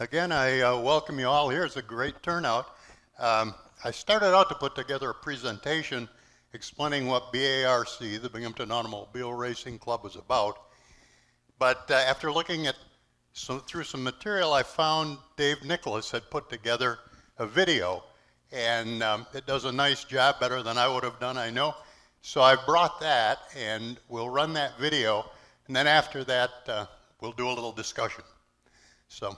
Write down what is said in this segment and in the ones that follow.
Again, I welcome you all here. It's a great turnout. I started out to put together a presentation explaining what B.A.R.C, the Binghamton Automobile Racing Club, was about. But after looking at through some material, I found Dave Nicholas had put together a video, and it does a nice job, better than I would have done, I know. So I brought that, and we'll run that video, and then after that, we'll do a little discussion. So.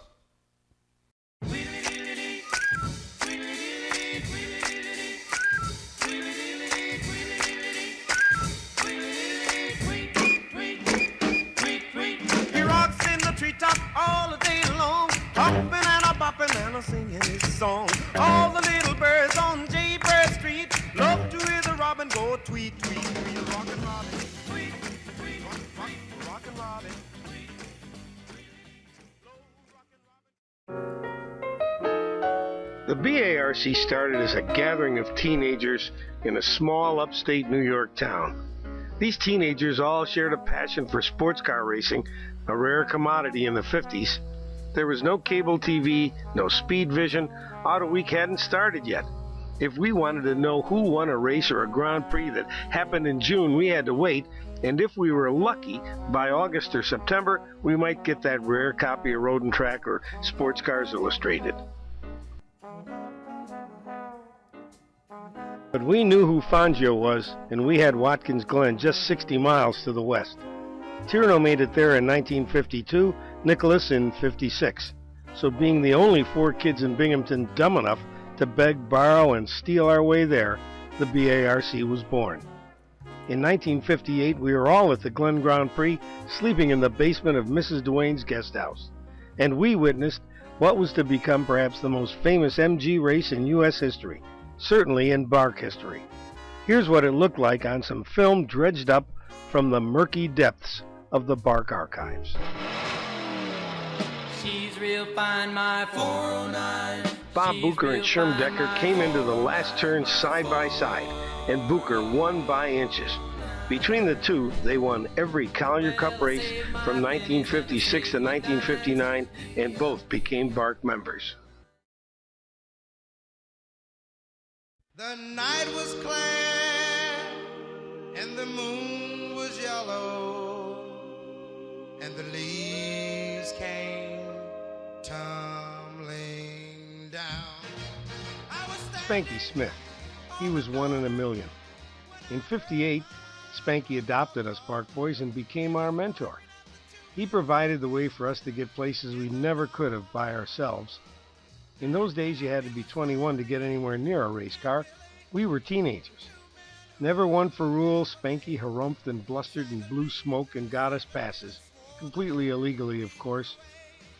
Treetop all the day long, hopping and a bopping and a singing his song. All the little birds on Jaybird Street love to hear the robin go tweet, tweet, tweet. Rockin' Robin, tweet, tweet, rockin' Robin. The BARC started as a gathering of teenagers in a small upstate New York town. These teenagers all shared a passion for sports car racing, a rare commodity in the 50s. There was no cable TV, no Speed Vision. Auto Week hadn't started yet. If we wanted to know who won a race or a Grand Prix that happened in June, we had to wait. And if we were lucky, by August or September, we might get that rare copy of Road and Track or Sports Cars Illustrated. But we knew who Fangio was, and we had Watkins Glen just 60 miles to the west. Tierno made it there in 1952, Nicholas in 56. So being the only 4 kids in Binghamton dumb enough to beg, borrow, and steal our way there, the BARC was born. In 1958, we were all at the Glen Grand Prix, sleeping in the basement of Mrs. Duane's guest house. And we witnessed what was to become perhaps the most famous MG race in U.S. history, certainly in BARC history. Here's what it looked like on some film dredged up from the murky depths of the BARC archives. She's real fine, my 409. Bob Bucher and Sherm Decker came into the last turn side by side, and Bucher won by inches. Between the two, they won every Collier Cup race from 1956 to 1959, and both became BARC members. The night was clear, and the moon was yellow, and the leaves came tumbling down. Spanky Smith. He was 1 in a million. In '58, Spanky adopted us BARC boys and became our mentor. He provided the way for us to get places we never could have by ourselves. In those days, you had to be 21 to get anywhere near a race car. We were teenagers. Never one for rule, Spanky harumphed and blustered and blew smoke and got us passes. Completely illegally, of course.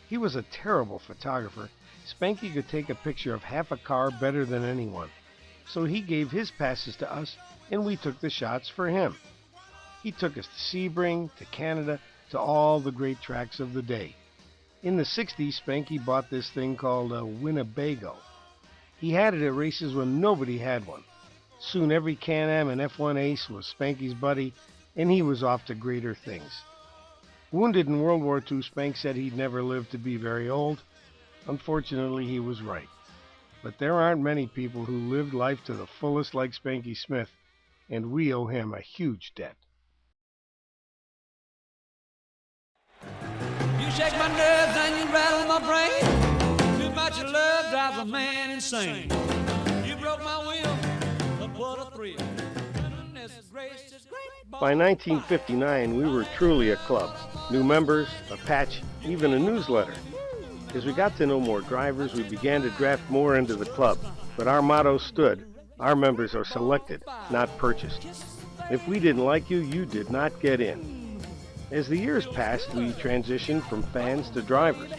He was a terrible photographer. Spanky could take a picture of half a car better than anyone. So he gave his passes to us, and we took the shots for him. He took us to Sebring, to Canada, to all the great tracks of the day. In the 60s, Spanky bought this thing called a Winnebago. He had it at races when nobody had one. Soon every Can-Am and F1 ace was Spanky's buddy, and he was off to greater things. Wounded in World War II, Spank said he'd never live to be very old. Unfortunately, he was right. But there aren't many people who lived life to the fullest like Spanky Smith, and we owe him a huge debt. You shake my nerves and you rattle my brain. Too much of love drives a man insane. You broke my will, but what a thrill. By 1959, we were truly a club. New members, a patch, even a newsletter. As we got to know more drivers, we began to draft more into the club. But our motto stood: our members are selected, not purchased. If we didn't like you, you did not get in. As the years passed, we transitioned from fans to drivers.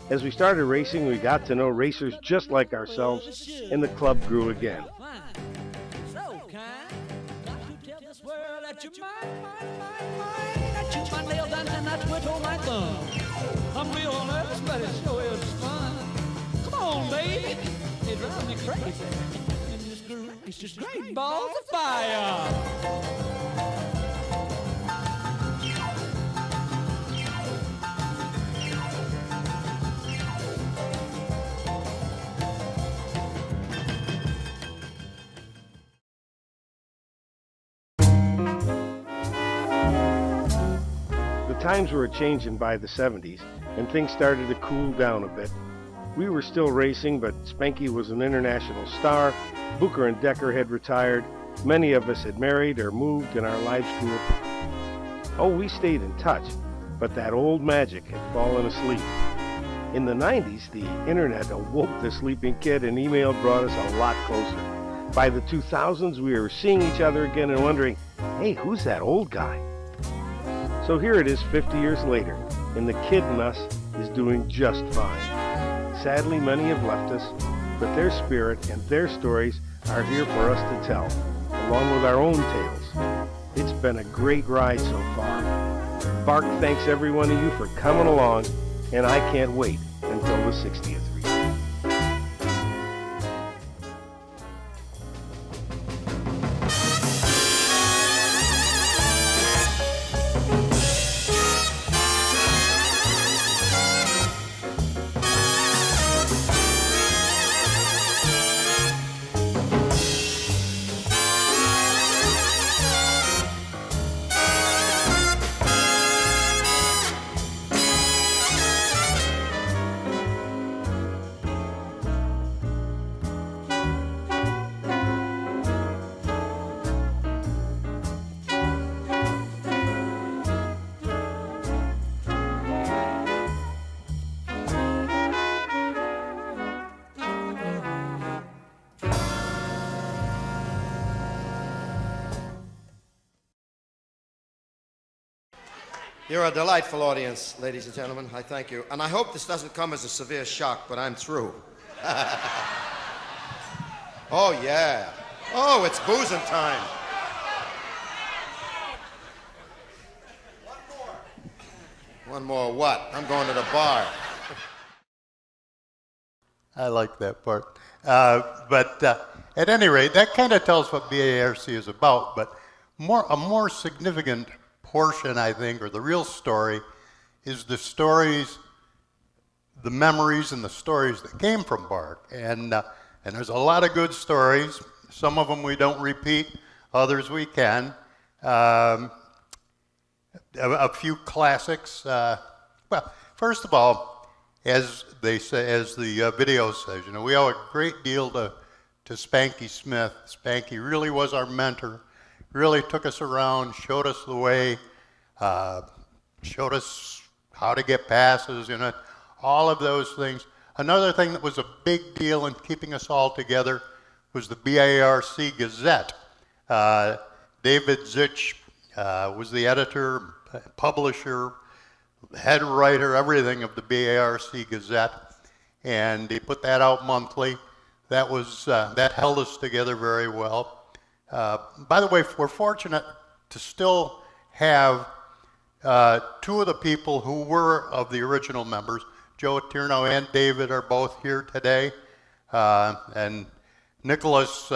As we started racing, we got to know racers just like ourselves, and the club grew again. So kind, got to tell this world that you're mine. I chew my nails down and I twiddle my thumb. I'm real nervous, but it sure is fun. Come on, baby, it drives me crazy. And this groove, it's just great balls of fire. The times were a-changin' by the 70s, and things started to cool down a bit. We were still racing, but Spanky was an international star, Booker and Decker had retired, many of us had married or moved, and our lives grew apart. Oh, we stayed in touch, but that old magic had fallen asleep. In the 90s, the internet awoke the sleeping kid, and email brought us a lot closer. By the 2000s, we were seeing each other again and wondering, hey, who's that old guy? So here it is 50 years later, and the kid in us is doing just fine. Sadly, many have left us, but their spirit and their stories are here for us to tell, along with our own tales. It's been a great ride so far. BARC thanks every one of you for coming along, and I can't wait until the 60th read. You're a delightful audience, ladies and gentlemen. I thank you. And I hope this doesn't come as a severe shock, but I'm through. Oh, yeah. Oh, it's boozing time. One more what? I'm going to the bar. I like that part. But at any rate, that kind of tells what B.A.R.C. is about. But a more significant portion, I think, or the real story, is the stories, the memories and the stories that came from BARC. And there's a lot of good stories. Some of them we don't repeat, others we can. A few classics. Well, first of all, as they say, as the video says, you know, we owe a great deal to Spanky Smith. Spanky really was our mentor. Really took us around, showed us the way, showed us how to get passes, you know, all of those things. Another thing that was a big deal in keeping us all together was the B.A.R.C. Gazette. David Zitch was the editor, publisher, head writer, everything of the B.A.R.C. Gazette, and he put that out monthly. That was that held us together very well. By the way, we're fortunate to still have two of the people who were of the original members. Joe Tierno and David are both here today. And Nicholas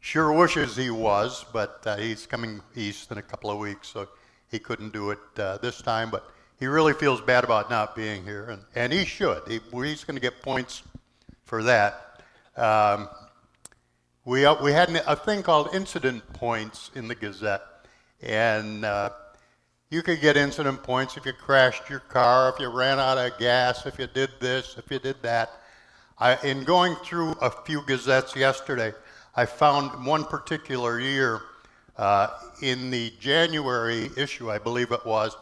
sure wishes he was, but he's coming east in a couple of weeks, so he couldn't do it this time. But he really feels bad about not being here, and he should. He's going to get points for that. We had a thing called incident points in the Gazette, and you could get incident points if you crashed your car, if you ran out of gas, if you did this, if you did that. In going through a few Gazettes yesterday, I found one particular year, in the January issue, I believe it was,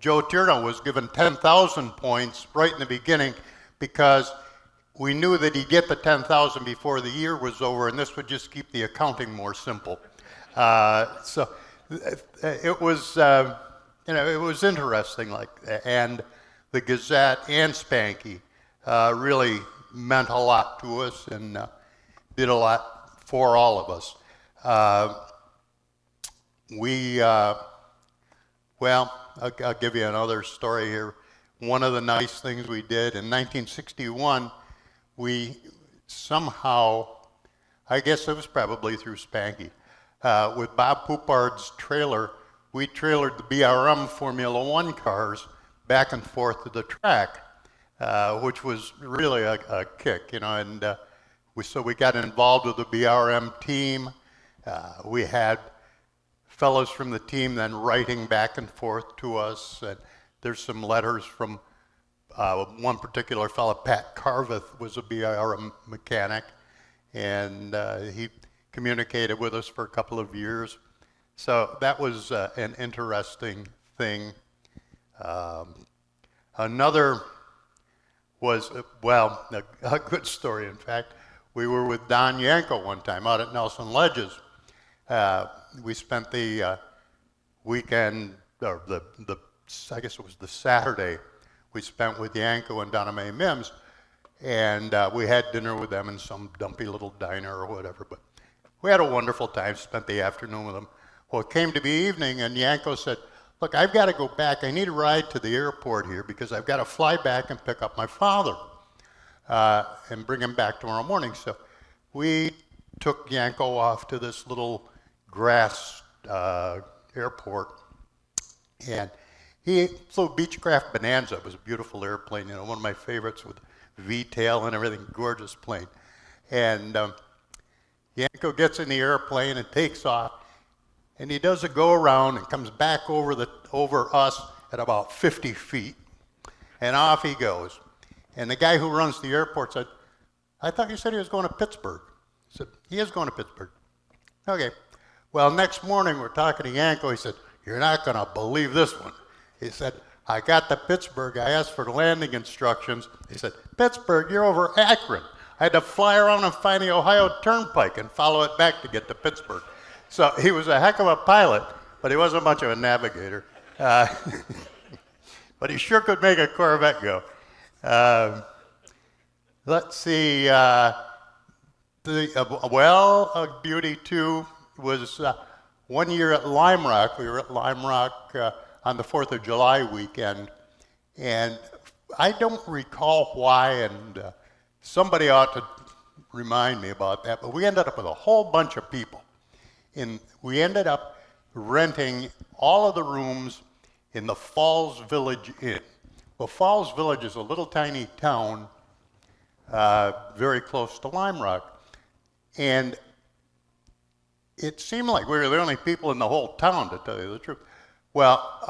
Joe Tierno was given 10,000 points right in the beginning because we knew that he'd get the 10,000 before the year was over, and this would just keep the accounting more simple. So it was, it was interesting, and the Gazette and Spanky really meant a lot to us and did a lot for all of us. Well, I'll give you another story here. One of the nice things we did in 1961, we somehow, I guess it was probably through Spanky, with Bob Poupard's trailer, we trailered the BRM Formula One cars back and forth to the track, which was really a kick, you know, and so we got involved with the BRM team. We had fellows from the team then writing back and forth to us. And there's some letters from one particular fellow, Pat Carveth, was a B.A.R. mechanic, and he communicated with us for a couple of years. So that was an interesting thing. Another was, well, a good story, in fact. We were with Don Yanko one time out at Nelson Ledges. We spent the weekend, or I guess it was the Saturday, we spent with Yanko and Donna Mae Mims, and we had dinner with them in some dumpy little diner or whatever, but we had a wonderful time, spent the afternoon with them. Well, it came to be evening, and Yanko said, look, I've got to go back. I need a ride to the airport here because I've got to fly back and pick up my father and bring him back tomorrow morning. So we took Yanko off to this little grass airport, and he flew Beechcraft Bonanza. It was a beautiful airplane, you know, one of my favorites with V-tail and everything, gorgeous plane. And Yanko gets in the airplane and takes off, and he does a go around and comes back over us at about 50 feet, and off he goes. And the guy who runs the airport said, I thought you said he was going to Pittsburgh. I said, he is going to Pittsburgh. Okay. Well, next morning we're talking to Yanko. He said, you're not going to believe this one. He said, I got to Pittsburgh. I asked for landing instructions. He said, Pittsburgh, you're over Akron. I had to fly around and find the Ohio Turnpike and follow it back to get to Pittsburgh. So he was a heck of a pilot, but he wasn't much of a navigator. But he sure could make a Corvette go. Let's see. Beauty too was 1 year at Lime Rock. We were at Lime Rock on the 4th of July weekend, and I don't recall why, and somebody ought to remind me about that, but we ended up with a whole bunch of people. We ended up renting all of the rooms in the Falls Village Inn. Well, Falls Village is a little tiny town very close to Lime Rock, and it seemed like we were the only people in the whole town, to tell you the truth. Well,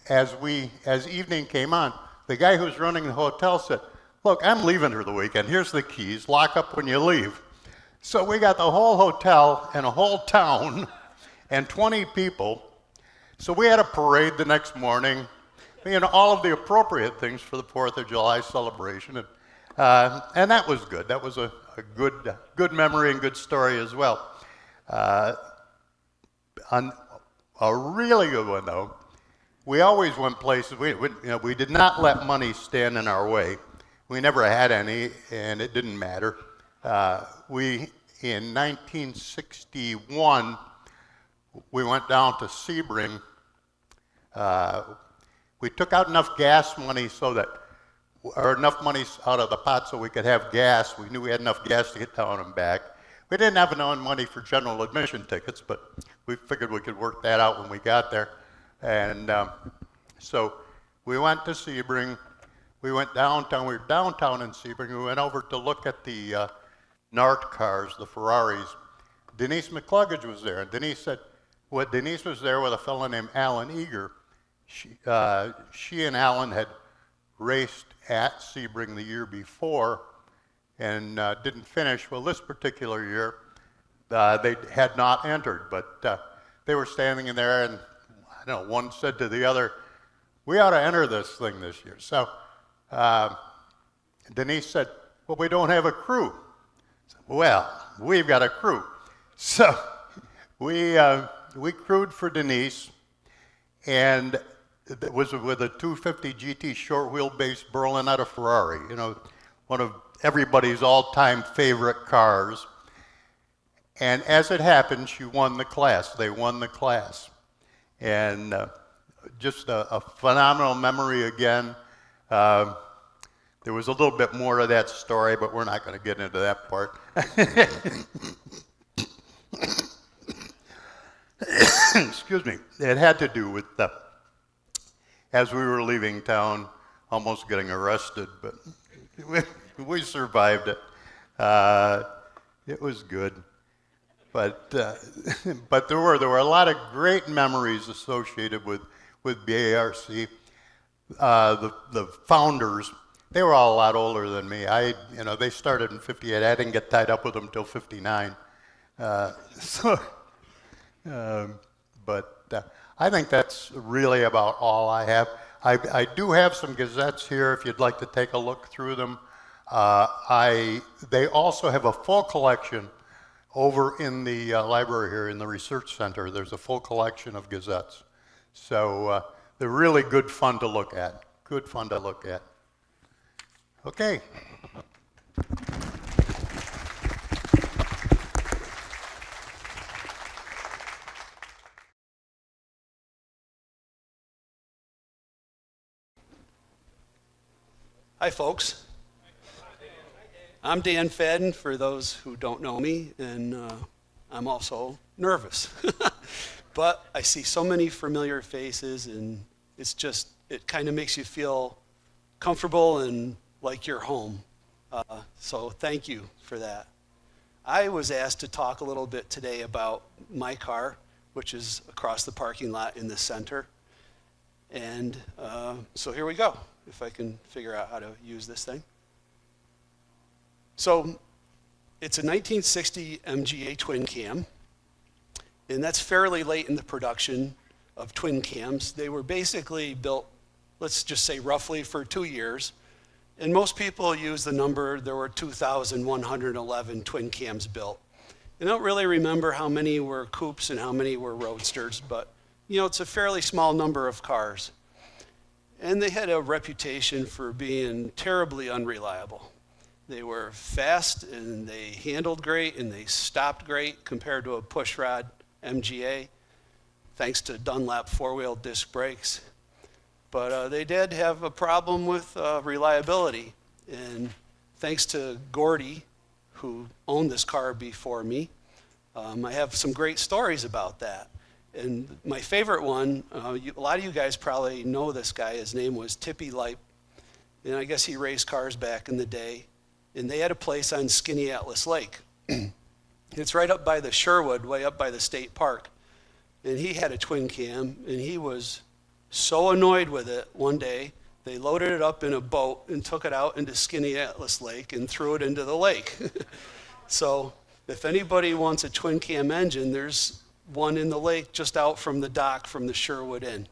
as evening came on, the guy who's running the hotel said, look, I'm leaving for the weekend. Here's the keys. Lock up when you leave. So we got the whole hotel and a whole town and 20 people. So we had a parade the next morning, you know, all of the appropriate things for the 4th of July celebration. And that was good. That was a good memory and good story as well. A really good one, though. We always went places. We did not let money stand in our way. We never had any, and it didn't matter. In 1961, we went down to Sebring. We took out enough gas money or enough money out of the pot so we could have gas. We knew we had enough gas to get down and back. We didn't have enough money for general admission tickets, but we figured we could work that out when we got there. And so we went to Sebring. We went downtown. We were downtown in Sebring. We went over to look at the NART cars, the Ferraris. Denise McCluggage was there. And Denise said, Denise was there with a fellow named Alan Eager. She and Alan had raced at Sebring the year before and didn't finish. Well, this particular year, they had not entered, but they were standing in there, and I don't know, one said to the other, we ought to enter this thing this year. So Denise said, well, we don't have a crew. I said, well, we've got a crew. So we crewed for Denise, and it was with a 250 GT short wheelbase Berlinetta Ferrari, you know, one of everybody's all-time favorite cars. And as it happened, she won the class. They won the class. And just a phenomenal memory again. There was a little bit more to that story, but we're not going to get into that part. Excuse me. It had to do with, as we were leaving town, almost getting arrested, but we survived it. It was good. But but there were a lot of great memories associated with B.A.R.C. The founders, they were all a lot older than me. They started in '58. I didn't get tied up with them until '59. So, but I think that's really about all I have. I do have some gazettes here if you'd like to take a look through them. They also have a full collection over in the library here in the research center. There's a full collection of gazettes. So they're really good fun to look at. Good fun to look at. Okay. Hi, folks. I'm Dan Fadden, for those who don't know me, and I'm also nervous. But I see so many familiar faces, and it kind of makes you feel comfortable and like you're home. So thank you for that. I was asked to talk a little bit today about my car, which is across the parking lot in the center. And so here we go, if I can figure out how to use this thing. So it's a 1960 MGA twin cam, and that's fairly late in the production of twin cams. They were basically built, let's just say roughly for 2 years, and most people use the number, there were 2,111 twin cams built. I don't really remember how many were coupes and how many were roadsters, but it's a fairly small number of cars. And they had a reputation for being terribly unreliable. They were fast and they handled great and they stopped great compared to a pushrod MGA, thanks to Dunlop four-wheel disc brakes. But they did have a problem with reliability. And thanks to Gordy, who owned this car before me, I have some great stories about that. And my favorite one, a lot of you guys probably know this guy. His name was Tippy Lipe. And I guess he raced cars back in the day. And they had a place on Skinny Atlas Lake. It's right up by the Sherwood, way up by the state park. And he had a twin cam, and he was so annoyed with it one day, they loaded it up in a boat and took it out into Skinny Atlas Lake and threw it into the lake. So if anybody wants a twin cam engine, there's one in the lake just out from the dock from the Sherwood Inn.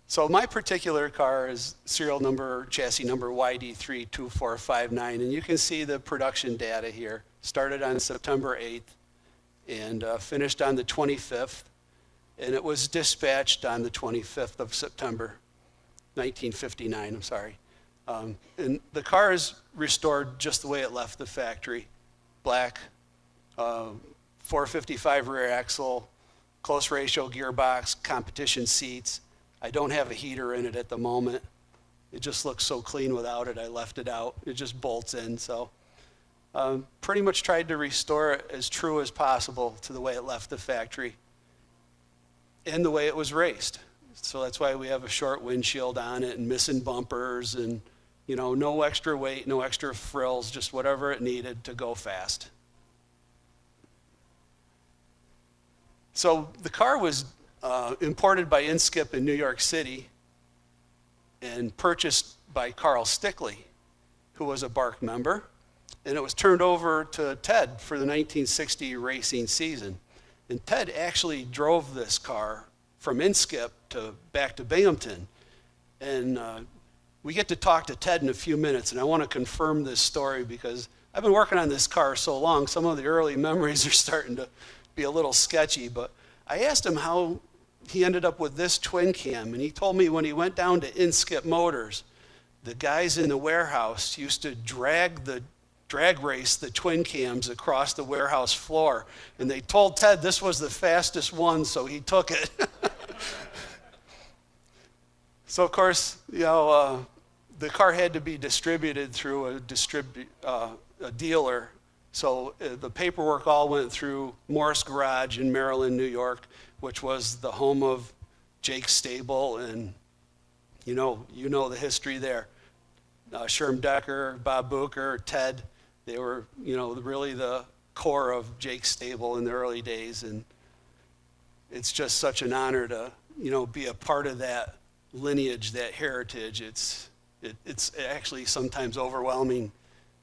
So my particular car is serial number, chassis number YD32459, and you can see the production data here. Started on September 8th and finished on the 25th, and it was dispatched on the 25th of September, 1959, I'm sorry. And the car is restored just the way it left the factory. Black, 455 rear axle, close ratio gearbox, competition seats. I don't have a heater in it at the moment. It just looks so clean without it. I left it out. It just bolts in. So pretty much tried to restore it as true as possible to the way it left the factory and the way it was raced. So that's why we have a short windshield on it and missing bumpers and, no extra weight, no extra frills, just whatever it needed to go fast. So the car was imported by Inskip in New York City and purchased by Carl Stickley, who was a BARC member, and it was turned over to Ted for the 1960 racing season. And Ted actually drove this car from Inskip back to Binghamton. And we get to talk to Ted in a few minutes, and I want to confirm this story because I've been working on this car so long, some of the early memories are starting to be a little sketchy, but I asked him how he ended up with this twin cam, and he told me when he went down to Inskip Motors, the guys in the warehouse used to drag race the twin cams across the warehouse floor, and they told Ted this was the fastest one, so he took it. So of course, the car had to be distributed through a dealer. So the paperwork all went through Morris Garage in Maryland, New York, which was the home of Jake Stable, and you know the history there. Sherm Decker, Bob Booker, Ted, they were really the core of Jake's stable in the early days, and it's just such an honor to, be a part of that lineage, that heritage. It's actually sometimes overwhelming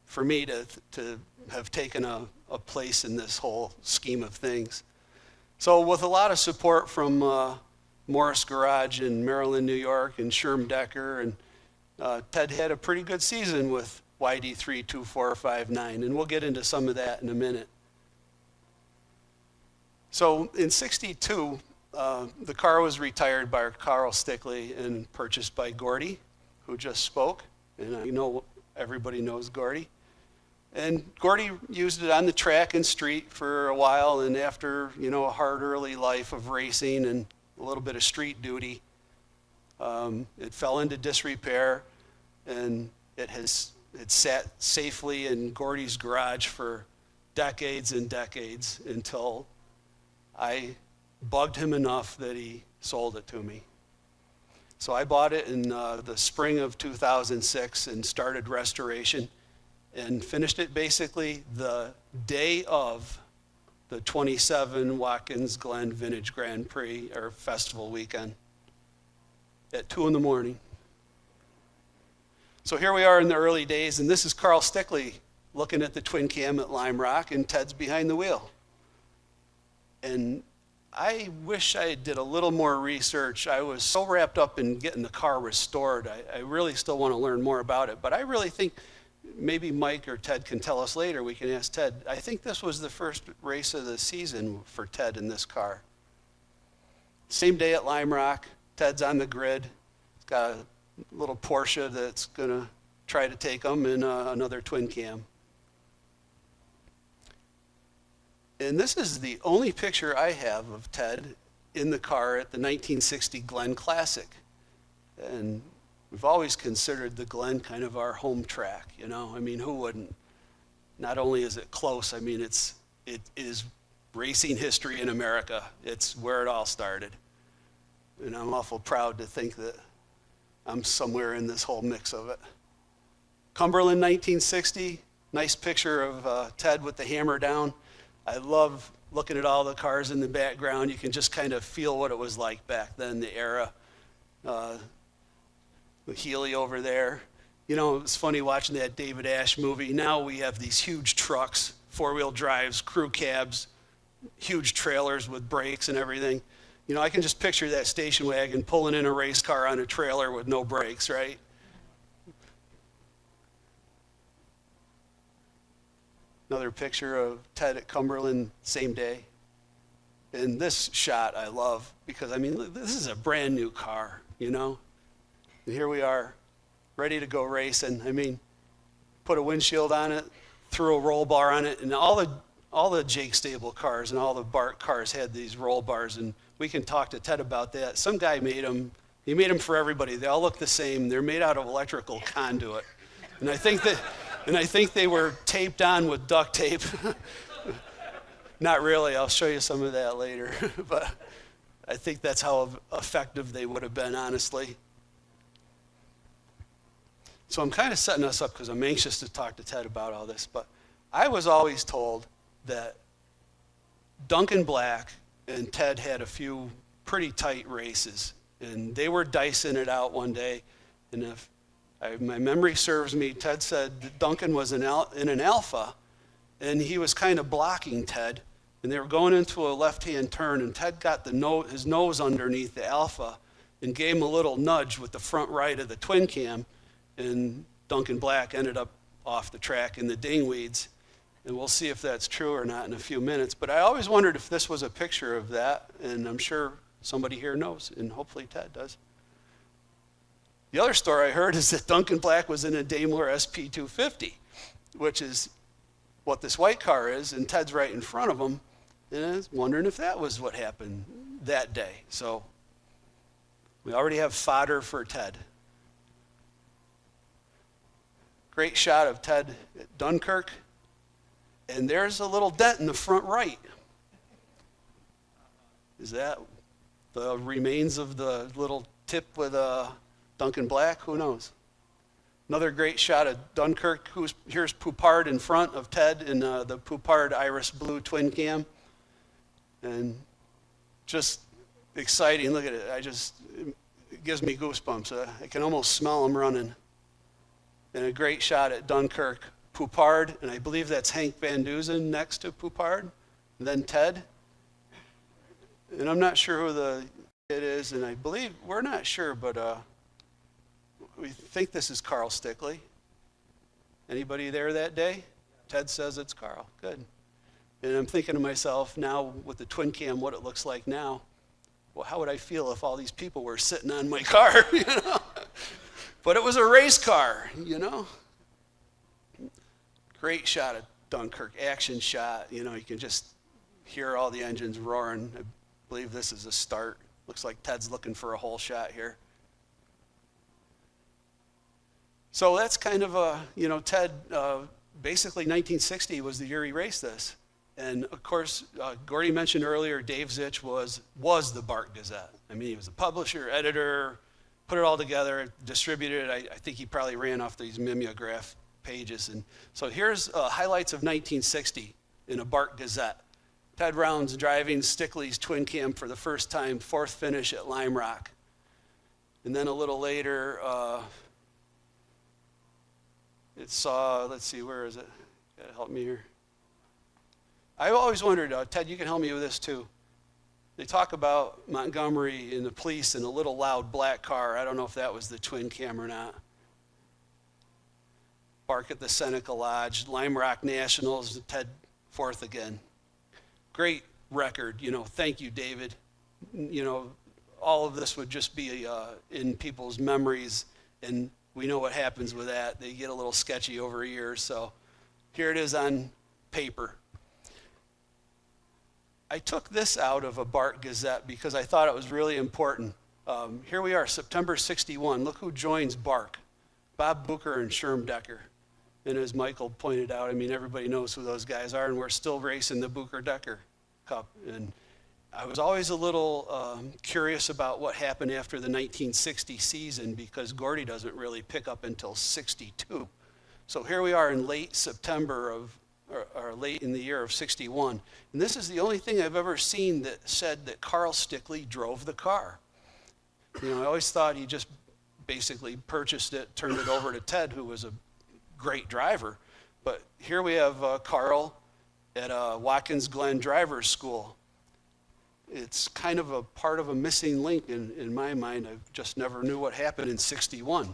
for me to have taken a place in this whole scheme of things. So with a lot of support from Morris Garage in Maryland, New York, and Sherm Decker, and Ted had a pretty good season with YD32459, and we'll get into some of that in a minute. So in '62, the car was retired by Carl Stickley and purchased by Gordy, who just spoke, and everybody knows Gordy. And Gordy used it on the track and street for a while, and after, a hard early life of racing and a little bit of street duty, it fell into disrepair, and it sat safely in Gordy's garage for decades and decades until I bugged him enough that he sold it to me. So I bought it in the spring of 2006 and started restoration, and finished it basically the day of the 27 Watkins Glen Vintage Grand Prix, or festival weekend, at 2 in the morning. So here we are in the early days, and this is Carl Stickley looking at the twin cam at Lime Rock, and Ted's behind the wheel. And I wish I did a little more research. I was so wrapped up in getting the car restored. I really still want to learn more about it, but I really think maybe Mike or Ted can tell us later. We can ask Ted. I think this was the first race of the season for Ted in this car. Same day at Lime Rock. Ted's on the grid. He's got a little Porsche that's going to try to take him, and another twin cam. And this is the only picture I have of Ted in the car at the 1960 Glen Classic. And we've always considered the Glen kind of our home track, who wouldn't? Not only is it close, it is racing history in America. It's where it all started. And I'm awful proud to think that I'm somewhere in this whole mix of it. Cumberland 1960, nice picture of Ted with the hammer down. I love looking at all the cars in the background. You can just kind of feel what it was like back then, the era. The Healy over there. It's funny watching that David Ash movie. Now we have these huge trucks, four-wheel drives, crew cabs, huge trailers with brakes and everything. I can just picture that station wagon pulling in a race car on a trailer with no brakes, right? Another picture of Ted at Cumberland, same day. And this shot I love because, this is a brand new car, And here we are, ready to go racing. Put a windshield on it, threw a roll bar on it, and all the Jake Stable cars and all the BARC cars had these roll bars, and we can talk to Ted about that. Some guy made them. He made them for everybody. They all look the same. They're made out of electrical conduit. And I think they were taped on with duct tape. Not really. I'll show you some of that later. But I think that's how effective they would have been, honestly. So I'm kind of setting us up because I'm anxious to talk to Ted about all this. But I was always told that Duncan Black and Ted had a few pretty tight races. And they were dicing it out one day. And if my memory serves me, Ted said that Duncan was in an Alpha, and he was kind of blocking Ted. And they were going into a left-hand turn, and Ted got his nose underneath the Alpha and gave him a little nudge with the front right of the twin cam, and Duncan Black ended up off the track in the dingweeds. And we'll see if that's true or not in a few minutes. But I always wondered if this was a picture of that, and I'm sure somebody here knows, and hopefully Ted does. The other story I heard is that Duncan Black was in a Daimler SP250, which is what this white car is, and Ted's right in front of him. And I was wondering if that was what happened that day. So we already have fodder for Ted. Great shot of Ted at Dunkirk. And there's a little dent in the front right. Is that the remains of the little tip with Duncan Black? Who knows? Another great shot of Dunkirk. Here's Poupard in front of Ted in the Poupard Iris Blue twin cam. And just exciting. Look at it. It gives me goosebumps. I can almost smell them running. And a great shot at Dunkirk. Poupard, and I believe that's Hank Van Dusen next to Poupard, and then Ted. And I'm not sure who it is, and I believe, we're not sure, but we think this is Carl Stickley. Anybody there that day? Ted says it's Carl. Good. And I'm thinking to myself now with the twin cam what it looks like now. Well, how would I feel if all these people were sitting on my car, you know? But it was a race car, you know? Great shot of Dunkirk, action shot. You know, you can just hear all the engines roaring. I believe this is a start. Looks like Ted's looking for a whole shot here. So that's kind of a, you know, Ted, basically 1960 was the year he raced this. And of course, Gordy mentioned earlier, Dave Zitch was the BARC Gazette. I mean, he was the publisher, editor, put it all together, distributed it. I think he probably ran off these mimeograph pages. And so here's highlights of 1960 in a BARC Gazette. Ted Rounds driving Stickley's twin cam for the first time, fourth finish at Lime Rock. And then a little later, it saw, let's see, where is it? Gotta help me here. I always wondered, Ted, you can help me with this too. They talk about Montgomery and the police in a little loud black car. I don't know if that was the twin cam or not. BARC at the Seneca Lodge, Lime Rock Nationals, Ted fourth again. Great record, you know, thank you, David. You know, all of this would just be in people's memories, and we know what happens with that. They get a little sketchy over years, so here it is on paper. I took this out of a BARC Gazette because I thought it was really important. Here we are, September 61. Look who joins BARC, Bob Booker and Sherm Decker. And as Michael pointed out, I mean, everybody knows who those guys are, and we're still racing the Booker-Decker Cup. And I was always a little curious about what happened after the 1960 season because Gordy doesn't really pick up until 62. So here we are in late September or late in the year of 61. And this is the only thing I've ever seen that said that Carl Stickley drove the car. You know, I always thought he just basically purchased it, turned it over to Ted, who was a great driver. But here we have Carl at Watkins Glen Drivers School. It's kind of a part of a missing link in my mind. I just never knew what happened in 61.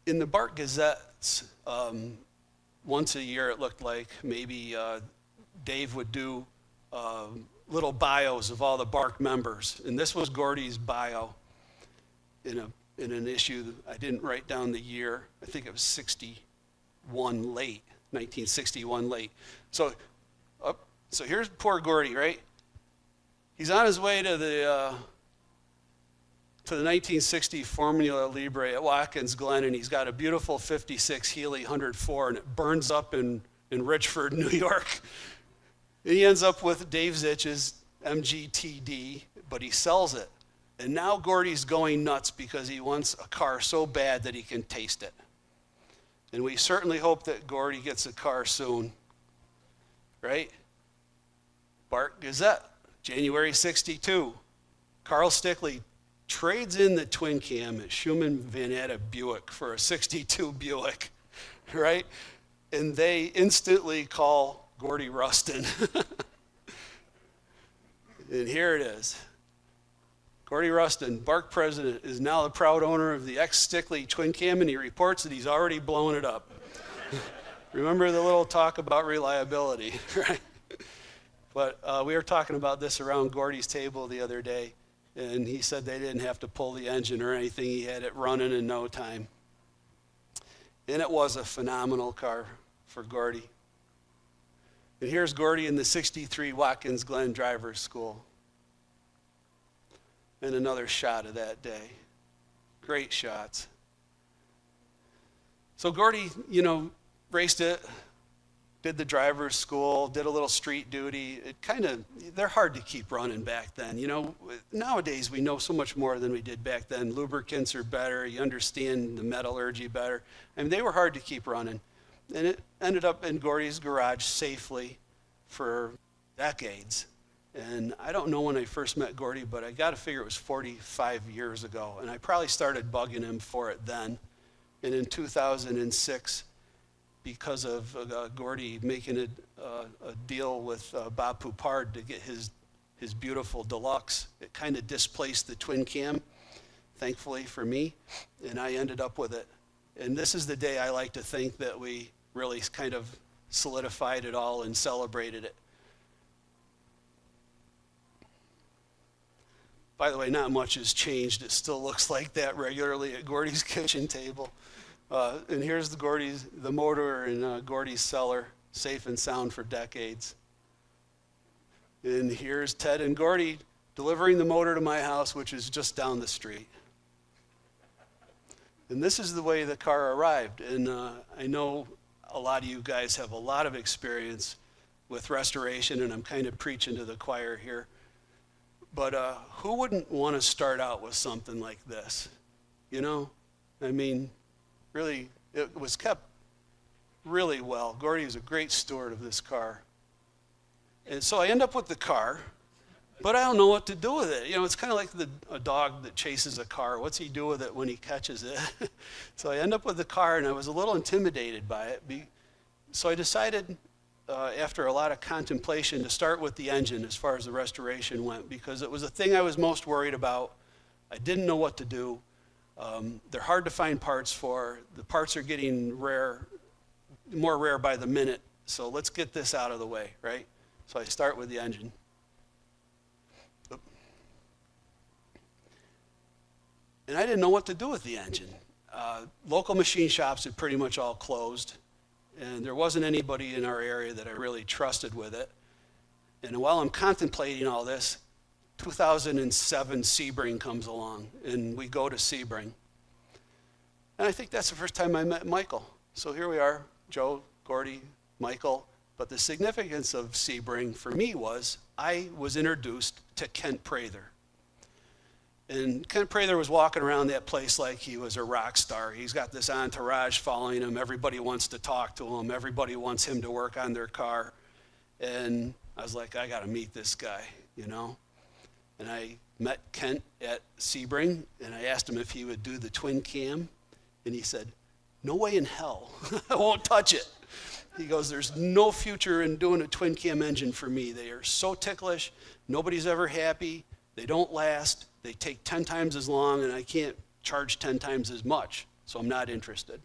In the BARC Gazettes, once a year it looked like, maybe Dave would do little bios of all the BARC members. And this was Gordy's bio in an issue. I didn't write down the year. I think it was 61 late, 1961 late. So here's poor Gordy, right? He's on his way to the 1960 Formula Libre at Watkins Glen, and he's got a beautiful 56 Healy 104, and it burns up in Richford, New York. And he ends up with Dave Zitch's MGTD, but he sells it. And now Gordy's going nuts because he wants a car so bad that he can taste it. And we certainly hope that Gordy gets a car soon, right? BARC Gazette, January 62. Carl Stickley trades in the twin cam at Schumann Van Atta Buick for a 62 Buick, right? And they instantly call Gordy Ruston. And here it is. Gordy Ruston, BARC president, is now the proud owner of the ex-Stickley twin cam, and he reports that he's already blown it up. Remember the little talk about reliability, right? But we were talking about this around Gordy's table the other day, and he said they didn't have to pull the engine or anything. He had it running in no time. And it was a phenomenal car for Gordy. And here's Gordy in the 63 Watkins Glen Drivers School. And another shot of that day. Great shots. So Gordy, you know, raced it, did the driver's school, did a little street duty. They're hard to keep running back then. You know, nowadays we know so much more than we did back then. Lubricants are better. You understand the metallurgy better. I mean, they were hard to keep running. And it ended up in Gordy's garage safely for decades. And I don't know when I first met Gordy, but I got to figure it was 45 years ago. And I probably started bugging him for it then. And in 2006, because of Gordy making a deal with Bob Poupard to get his beautiful deluxe, it kind of displaced the twin cam, thankfully for me, and I ended up with it. And this is the day I like to think that we really kind of solidified it all and celebrated it. By the way, not much has changed. It still looks like that regularly at Gordy's kitchen table. And here's the motor in Gordy's cellar, safe and sound for decades. And here's Ted and Gordy delivering the motor to my house, which is just down the street. And this is the way the car arrived. And I know a lot of you guys have a lot of experience with restoration, and I'm kind of preaching to the choir here. But who wouldn't want to start out with something like this? You know? I mean, really, it was kept really well. Gordy was a great steward of this car. And so I end up with the car, but I don't know what to do with it. You know, it's kind of like a dog that chases a car. What's he do with it when he catches it? So I end up with the car, and I was a little intimidated by it. So I decided, after a lot of contemplation, to start with the engine as far as the restoration went, because it was the thing I was most worried about. I didn't know what to do. They're hard to find parts for. The parts are getting more rare by the minute. So let's get this out of the way, right? So I start with the engine. And I didn't know what to do with the engine. Local machine shops had pretty much all closed, and there wasn't anybody in our area that I really trusted with it. And while I'm contemplating all this, 2007 Sebring comes along, and we go to Sebring. And I think that's the first time I met Michael. So here we are, Joe, Gordy, Michael. But the significance of Sebring for me was I was introduced to Kent Prather. And Kent Prather was walking around that place like he was a rock star. He's got this entourage following him. Everybody wants to talk to him. Everybody wants him to work on their car. And I was like, I got to meet this guy, you know? And I met Kent at Sebring, and I asked him if he would do the twin cam. And he said, no way in hell. I won't touch it. He goes, there's no future in doing a twin cam engine for me. They are so ticklish. Nobody's ever happy. They don't last. They take 10 times as long, and I can't charge 10 times as much. So I'm not interested.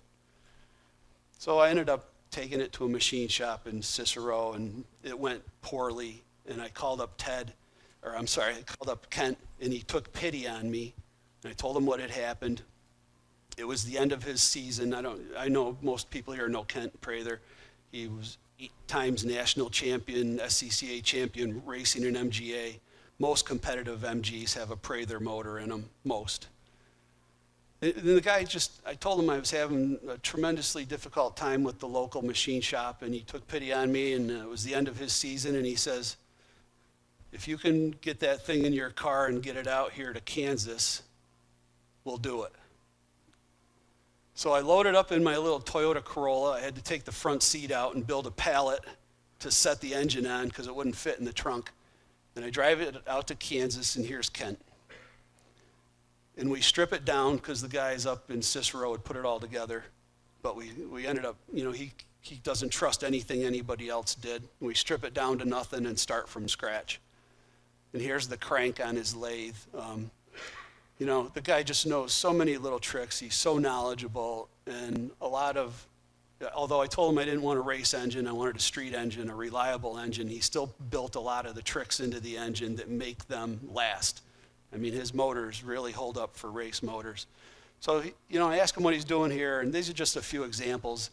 So I ended up taking it to a machine shop in Cicero, and it went poorly. And I called up I called up Kent, and he took pity on me. And I told him what had happened. It was the end of his season. I know most people here know Kent Prather. He was 8 times national champion, SCCA champion, racing in MGA. Most competitive MGs have a Prather motor in them, most. And the guy I told him I was having a tremendously difficult time with the local machine shop, and he took pity on me, and it was the end of his season, and he says, if you can get that thing in your car and get it out here to Kansas, we'll do it. So I loaded up in my little Toyota Corolla. I had to take the front seat out and build a pallet to set the engine on because it wouldn't fit in the trunk. And I drive it out to Kansas, and here's Kent. And we strip it down because the guys up in Cicero had put it all together. But we ended up, you know, he doesn't trust anything anybody else did. We strip it down to nothing and start from scratch. And here's the crank on his lathe. You know, the guy just knows so many little tricks. He's so knowledgeable, and although I told him I didn't want a race engine, I wanted a street engine, a reliable engine, he still built a lot of the tricks into the engine that make them last. I mean, his motors really hold up for race motors. So, you know, I asked him what he's doing here, and these are just a few examples.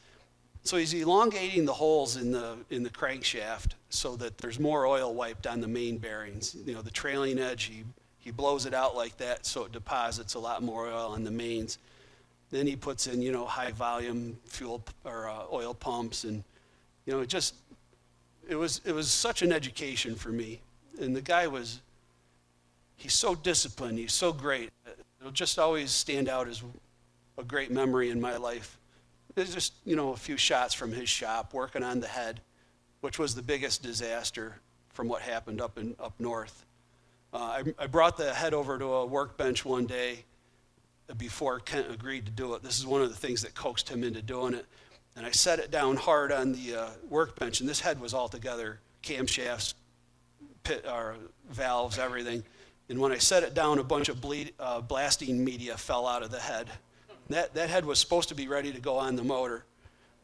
So he's elongating the holes in the crankshaft so that there's more oil wiped on the main bearings. You know, the trailing edge, he blows it out like that so it deposits a lot more oil on the mains. Then he puts in, you know, high volume fuel or oil pumps, and, you know, just it was such an education for me. And the guy he's so disciplined, he's so great. It'll just always stand out as a great memory in my life. There's just, a few shots from his shop, working on the head, which was the biggest disaster from what happened up north. I brought the head over to a workbench one day before Kent agreed to do it. This is one of the things that coaxed him into doing it. And I set it down hard on the workbench, and this head was all together, camshafts, valves, everything. And when I set it down, a bunch of blasting media fell out of the head. That head was supposed to be ready to go on the motor.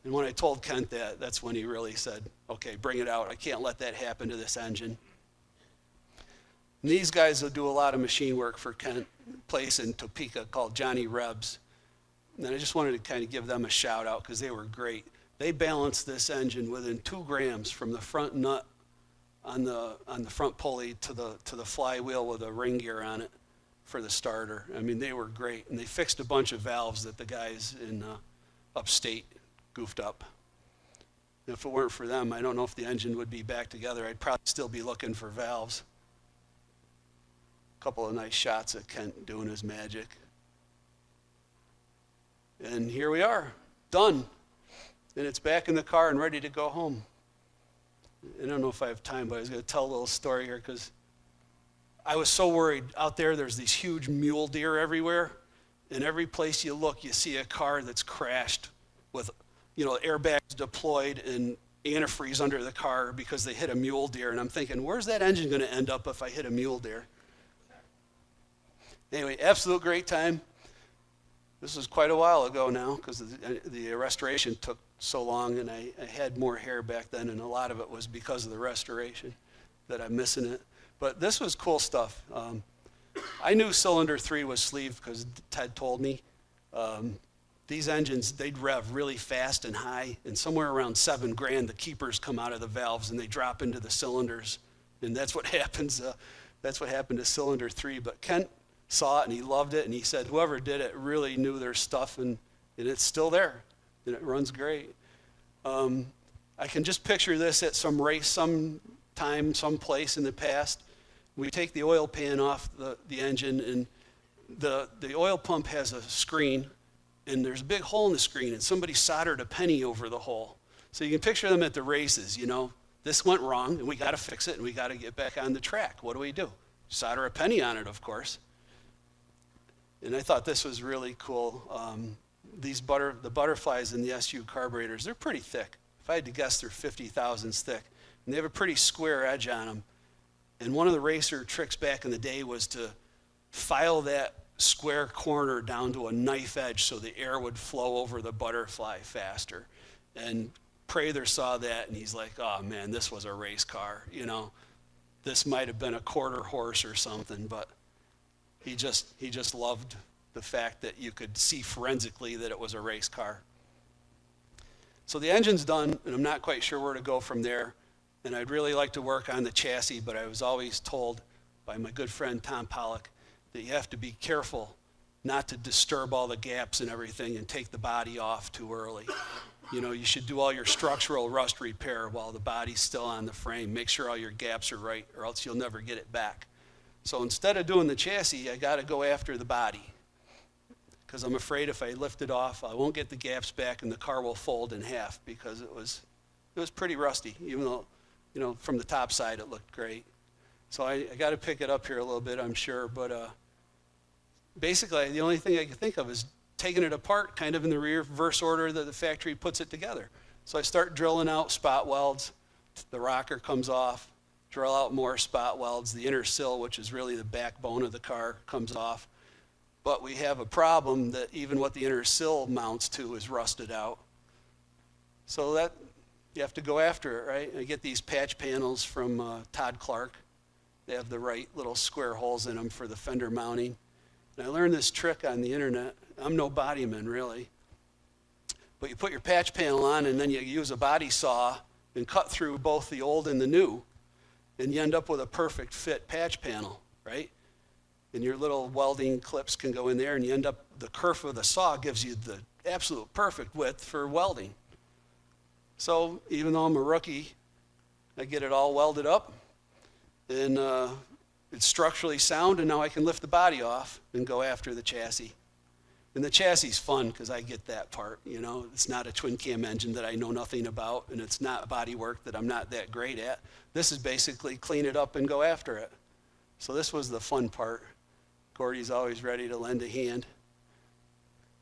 And when I told Kent that, that's when he really said, okay, bring it out. I can't let that happen to this engine. And these guys will do a lot of machine work for Kent, place in Topeka called Johnny Rebs. And I just wanted to kind of give them a shout out because they were great. They balanced this engine within 2 grams from the front nut on the front pulley to the flywheel with a ring gear on it for the starter. I mean, they were great. And they fixed a bunch of valves that the guys in upstate goofed up. If it weren't for them, I don't know if the engine would be back together. I'd probably still be looking for valves. A couple of nice shots of Kent doing his magic. And here we are, done. And it's back in the car and ready to go home. I don't know if I have time, but I was going to tell a little story here because I was so worried. Out there's these huge mule deer everywhere. And every place you look, you see a car that's crashed with, airbags deployed and antifreeze under the car because they hit a mule deer. And I'm thinking, where's that engine going to end up if I hit a mule deer? Anyway, absolute great time. This was quite a while ago now because the restoration took so long, and I had more hair back then, and a lot of it was because of the restoration that I'm missing it. But this was cool stuff. I knew cylinder 3 was sleeved because Ted told me. These engines, they'd rev really fast and high, and somewhere around 7 grand, the keepers come out of the valves and they drop into the cylinders, and that's what happens. That's what happened to cylinder 3. But Kent saw it and he loved it, and he said whoever did it really knew their stuff, and it's still there and it runs great. I can just picture this at some race sometime, someplace in the past. We take the oil pan off the engine, and the oil pump has a screen, and there's a big hole in the screen, and somebody soldered a penny over the hole. So you can picture them at the races, this went wrong and we got to fix it and we got to get back on the track. What do? Solder a penny on it, of course. And I thought this was really cool. The butterflies in the SU carburetors, they're pretty thick. If I had to guess, they're 50 thousandths thick. And they have a pretty square edge on them. And one of the racer tricks back in the day was to file that square corner down to a knife edge so the air would flow over the butterfly faster. And Prather saw that, and he's like, oh man, this was a race car. This might have been a quarter horse or something, but he just loved the fact that you could see forensically that it was a race car. So the engine's done, and I'm not quite sure where to go from there. And I'd really like to work on the chassis, but I was always told by my good friend Tom Pollock that you have to be careful not to disturb all the gaps and everything and take the body off too early. You should do all your structural rust repair while the body's still on the frame. Make sure all your gaps are right, or else you'll never get it back. So instead of doing the chassis, I got to go after the body because I'm afraid if I lift it off, I won't get the gaps back and the car will fold in half because it was pretty rusty, even though, from the top side it looked great. So I got to pick it up here a little bit, I'm sure. But basically, the only thing I can think of is taking it apart kind of in the reverse order that the factory puts it together. So I start drilling out spot welds. The rocker comes off. Drill out more spot welds. The inner sill, which is really the backbone of the car, comes off. But we have a problem that even what the inner sill mounts to is rusted out. So that you have to go after it, right? I get these patch panels from Todd Clark. They have the right little square holes in them for the fender mounting. And I learned this trick on the internet. I'm no bodyman, really. But you put your patch panel on, and then you use a body saw and cut through both the old and the new. And you end up with a perfect fit patch panel, right? And your little welding clips can go in there, and you end up, the kerf of the saw gives you the absolute perfect width for welding. So even though I'm a rookie, I get it all welded up, and it's structurally sound, and now I can lift the body off and go after the chassis. And the chassis is fun because I get that part, you know. It's not a twin cam engine that I know nothing about, and it's not body work that I'm not that great at. This is basically clean it up and go after it. So this was the fun part. Gordy's always ready to lend a hand.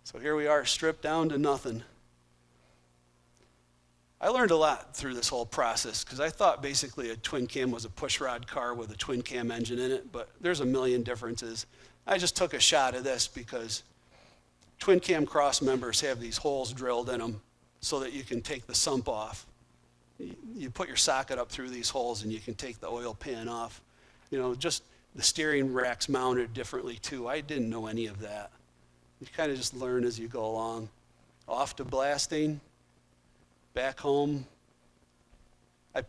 So here we are, stripped down to nothing. I learned a lot through this whole process because I thought basically a twin cam was a pushrod car with a twin cam engine in it, but there's a million differences. I just took a shot of this because twin cam cross members have these holes drilled in them so that you can take the sump off. You put your socket up through these holes and you can take the oil pan off. You know, just the steering rack's mounted differently too. I didn't know any of that. You kind of just learn as you go along. Off to blasting, back home. I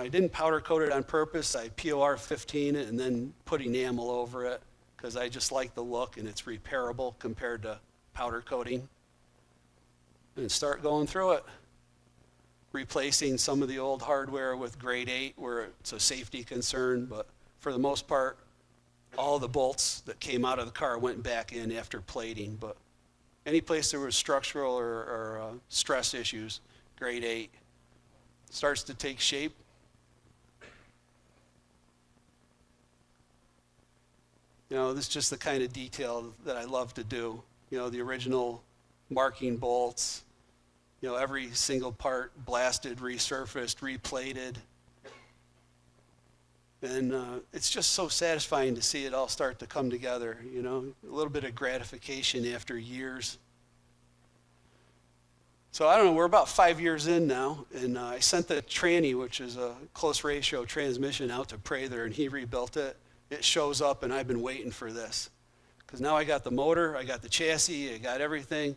didn't powder coat it on purpose. I POR 15 it and then put enamel over it because I just like the look and it's repairable compared to powder coating. And start going through it. Replacing some of the old hardware with grade 8 where it's a safety concern, but for the most part, all the bolts that came out of the car went back in after plating. But any place there was structural or stress issues, grade 8, starts to take shape. You know, this is just the kind of detail that I love to do. You know, the original marking bolts, you know, every single part blasted, resurfaced, replated. And it's just so satisfying to see it all start to come together, you know, a little bit of gratification after years. So I don't know, we're about 5 years in now, and I sent the tranny, which is a close ratio transmission, out to Prather, and he rebuilt it. It shows up, and I've been waiting for this. Because now I got the motor, I got the chassis, I got everything.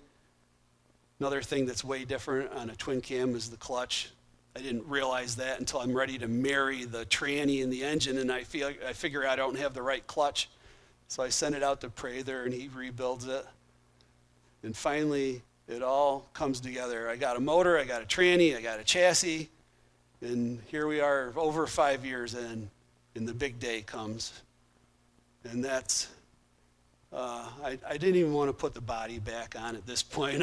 Another thing that's way different on a twin cam is the clutch. I didn't realize that until I'm ready to marry the tranny and the engine, and I figure I don't have the right clutch. So I send it out to Prather, and he rebuilds it. And finally, it all comes together. I got a motor, I got a tranny, I got a chassis, and here we are over 5 years in, and the big day comes. And that's, I didn't even want to put the body back on at this point.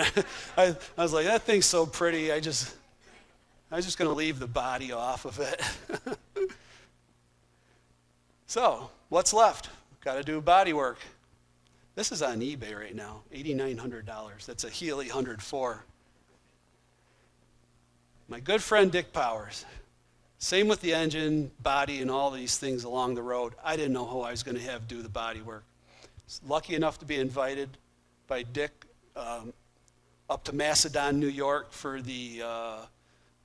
I was like, that thing's so pretty, I was just going to leave the body off of it. So, what's left? Got to do body work. This is on eBay right now, $8,900. That's a Healy 104. My good friend Dick Powers. Same with the engine, body, and all these things along the road. I didn't know who I was going to have do the body work. Lucky enough to be invited by Dick up to Macedon, New York for the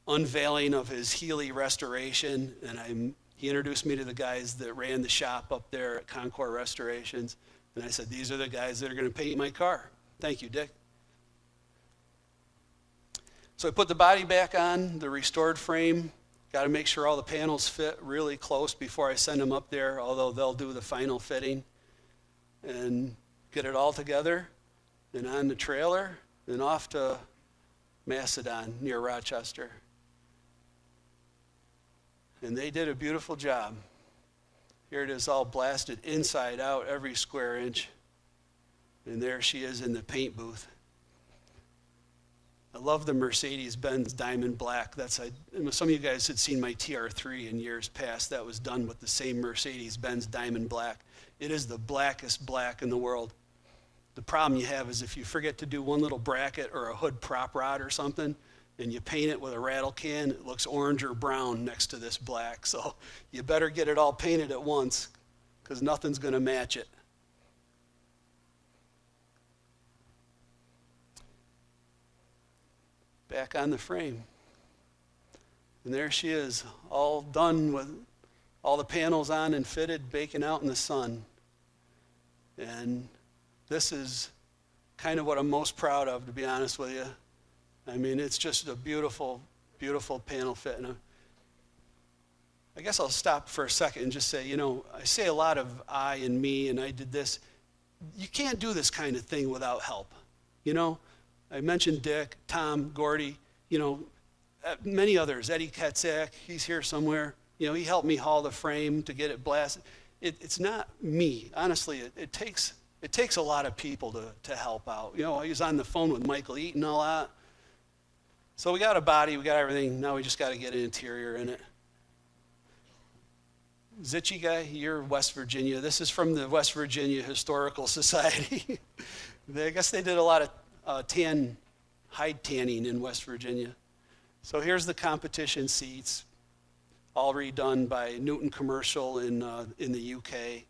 unveiling of his Healy restoration, and he introduced me to the guys that ran the shop up there at Concord Restorations, and I said, these are the guys that are going to paint my car. Thank you, Dick. So I put the body back on, the restored frame. Got to make sure all the panels fit really close before I send them up there, although they'll do the final fitting, and get it all together, and on the trailer, and off to Macedon near Rochester. And they did a beautiful job. Here it is all blasted inside out, every square inch. And there she is in the paint booth. I love the Mercedes-Benz Diamond Black. Some of you guys had seen my TR3 in years past. That was done with the same Mercedes-Benz Diamond Black. It is the blackest black in the world. The problem you have is if you forget to do one little bracket or a hood prop rod or something, and you paint it with a rattle can, it looks orange or brown next to this black. So you better get it all painted at once because nothing's going to match it. Back on the frame. And there she is, all done with all the panels on and fitted, baking out in the sun. And this is kind of what I'm most proud of, to be honest with you. I mean, it's just a beautiful, beautiful panel fit. And I guess I'll stop for a second and just say, you know, I say a lot of I and me and I did this. You can't do this kind of thing without help. You know, I mentioned Dick, Tom, Gordy. You know, many others. Eddie Katzak, he's here somewhere. You know, he helped me haul the frame to get it blasted. It's not me. Honestly, it takes a lot of people to help out. You know, I was on the phone with Michael Eaton a lot. So we got a body, we got everything. Now we just got to get an interior in it. Zitchy guy, you're West Virginia. This is from the West Virginia Historical Society. I guess they did a lot of hide tanning in West Virginia. So here's the competition seats, all redone by Newton Commercial in the UK.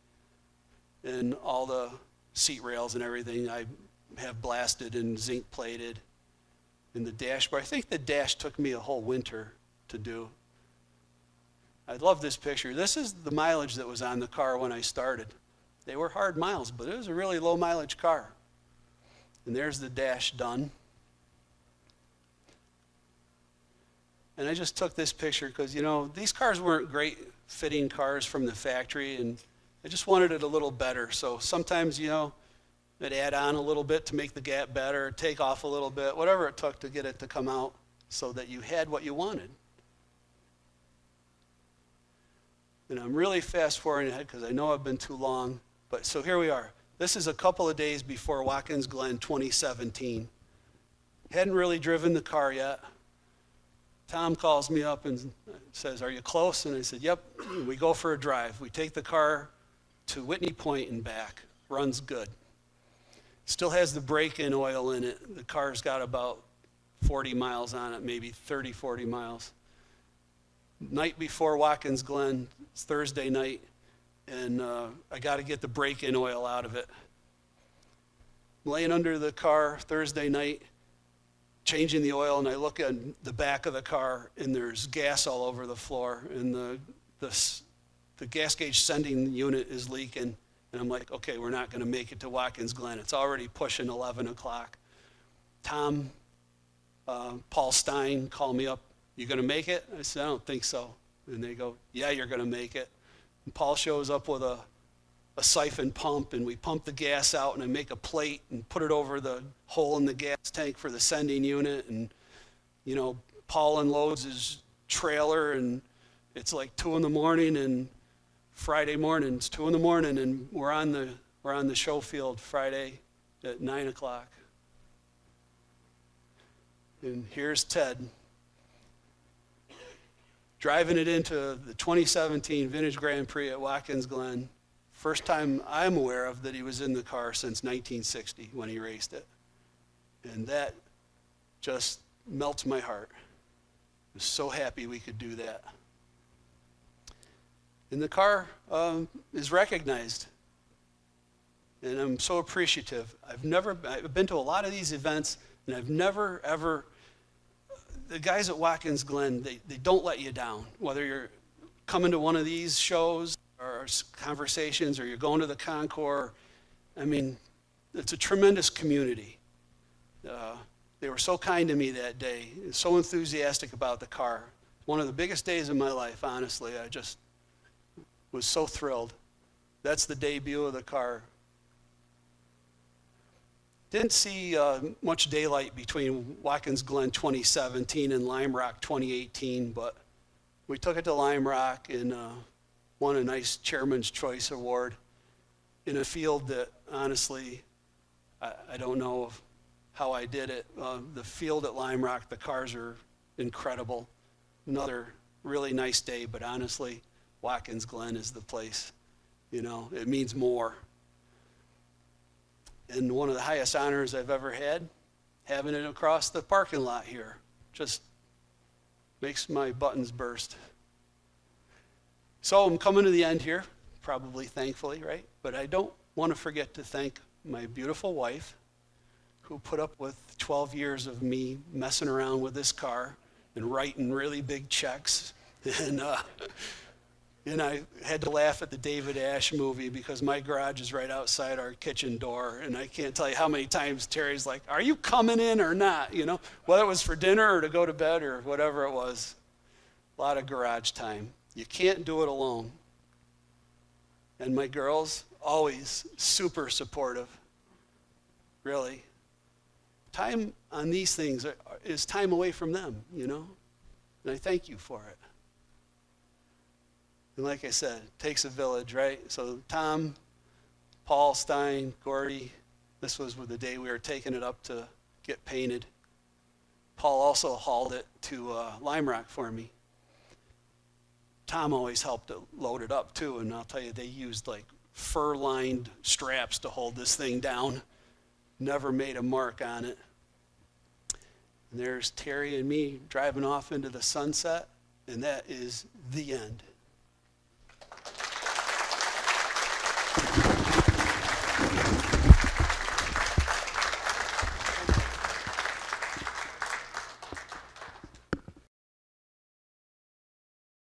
And all the seat rails and everything I have blasted and zinc plated. In the dashboard, I think the dash took me a whole winter to do. I love this picture. This is the mileage that was on the car when I started. They were hard miles, but it was a really low mileage car. And there's the dash done. And I just took this picture because, you know, these cars weren't great fitting cars from the factory, and I just wanted it a little better. So sometimes, you know, I'd add on a little bit to make the gap better, take off a little bit, whatever it took to get it to come out so that you had what you wanted. And I'm really fast forwarding ahead because I know I've been too long. But so here we are. This is a couple of days before Watkins Glen 2017. Hadn't really driven the car yet. Tom calls me up and says, "Are you close?" And I said, "Yep." We go for a drive. We take the car to Whitney Point and back. Runs good. Still has the break-in oil in it. The car's got about 40 miles on it, maybe 30, 40 miles. Night before Watkins Glen, it's Thursday night, and I got to get the break-in oil out of it. I'm laying under the car Thursday night, changing the oil, and I look at the back of the car, and there's gas all over the floor, and the gas gauge sending unit is leaking. And I'm like, okay, we're not going to make it to Watkins Glen. It's already pushing 11 o'clock. Tom, Paul Stein called me up. "You going to make it?" I said, "I don't think so." And they go, "Yeah, you're going to make it." And Paul shows up with a siphon pump, and we pump the gas out, and I make a plate and put it over the hole in the gas tank for the sending unit. And, you know, Paul unloads his trailer, and it's like 2 in the morning, and Friday morning, it's 2 in the morning, and we're on the show field Friday at 9 o'clock. And here's Ted driving it into the 2017 Vintage Grand Prix at Watkins Glen. First time I'm aware of that he was in the car since 1960 when he raced it. And that just melts my heart. I'm so happy we could do that. And the car is recognized. And I'm so appreciative. I've been to a lot of these events, and I've never, ever, the guys at Watkins Glen, they don't let you down. Whether you're coming to one of these shows or conversations, or you're going to the Concours, I mean, it's a tremendous community. They were so kind to me that day, so enthusiastic about the car. One of the biggest days of my life, honestly. I just was so thrilled. That's the debut of the car. Didn't see much daylight between Watkins Glen 2017 and Lime Rock 2018, but we took it to Lime Rock and won a nice Chairman's Choice Award in a field that, honestly, I don't know how I did it. The field at Lime Rock, the cars are incredible. Another really nice day, but honestly, Watkins Glen is the place. You know, it means more. And one of the highest honors I've ever had, having it across the parking lot here, just makes my buttons burst. So I'm coming to the end here, probably thankfully, right? But I don't want to forget to thank my beautiful wife, who put up with 12 years of me messing around with this car and writing really big checks. And I had to laugh at the David Ash movie because my garage is right outside our kitchen door, and I can't tell you how many times Terry's like, "Are you coming in or not?" You know, whether it was for dinner or to go to bed or whatever it was. A lot of garage time. You can't do it alone. And my girls, always super supportive. Really. Time on these things is time away from them, you know. And I thank you for it. And like I said, it takes a village, right? So Tom, Paul, Stein, Gordy, this was the day we were taking it up to get painted. Paul also hauled it to Lime Rock for me. Tom always helped to load it up too, and I'll tell you, they used like fur-lined straps to hold this thing down. Never made a mark on it. And there's Terry and me driving off into the sunset, and that is the end.